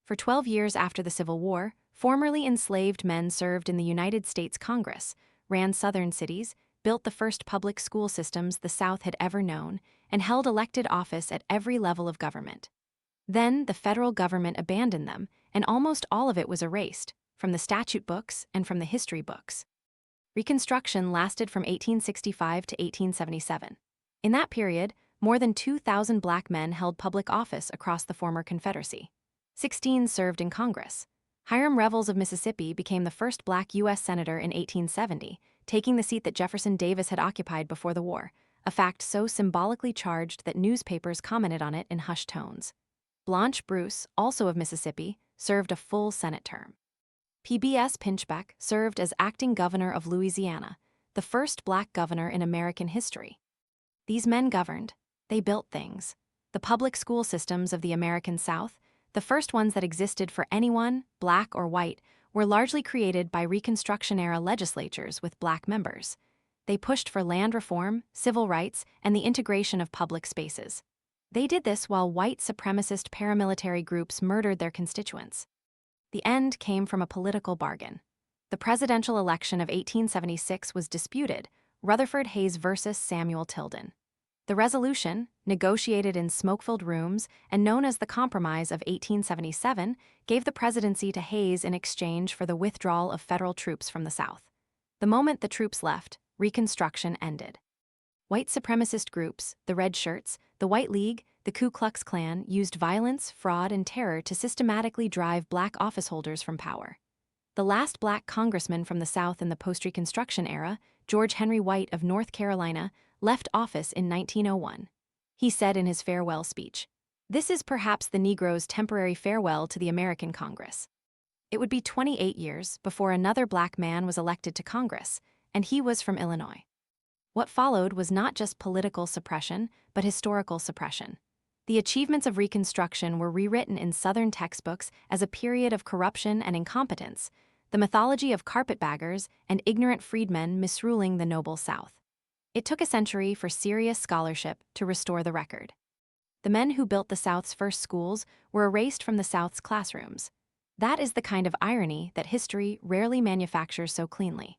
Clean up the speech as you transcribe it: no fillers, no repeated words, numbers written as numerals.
For 12 years after the Civil War, formerly enslaved men served in the United States Congress, ran Southern cities, built the first public school systems the South had ever known, and held elected office at every level of government. Then the federal government abandoned them, and almost all of it was erased, from the statute books and from the history books. Reconstruction lasted from 1865 to 1877. In that period, more than 2,000 black men held public office across the former Confederacy. 16 served in Congress. Hiram Revels of Mississippi became the first black U.S. Senator in 1870, taking the seat that Jefferson Davis had occupied before the war, a fact so symbolically charged that newspapers commented on it in hushed tones. Blanche Bruce, also of Mississippi, served a full Senate term. P.B.S. Pinchbeck served as acting governor of Louisiana, the first black governor in American history. These men governed. They built things. The public school systems of the American South, the first ones that existed for anyone, black or white, were largely created by Reconstruction-era legislatures with black members. They pushed for land reform, civil rights, and the integration of public spaces. They did this while white supremacist paramilitary groups murdered their constituents. The end came from a political bargain. The presidential election of 1876 was disputed, Rutherford Hayes versus Samuel Tilden. The resolution, negotiated in smoke-filled rooms and known as the Compromise of 1877, gave the presidency to Hayes in exchange for the withdrawal of federal troops from the South. The moment the troops left, Reconstruction ended. White supremacist groups, the Red Shirts, the White League, the Ku Klux Klan used violence, fraud, and terror to systematically drive black officeholders from power. The last black congressman from the South in the post-Reconstruction era, George Henry White of North Carolina, left office in 1901. He said in his farewell speech, "This is perhaps the Negro's temporary farewell to the American Congress." It would be 28 years before another black man was elected to Congress, and he was from Illinois. What followed was not just political suppression, but historical suppression. The achievements of Reconstruction were rewritten in Southern textbooks as a period of corruption and incompetence, the mythology of carpetbaggers and ignorant freedmen misruling the noble South. It took a century for serious scholarship to restore the record. The men who built the South's first schools were erased from the South's classrooms. That is the kind of irony that history rarely manufactures so cleanly.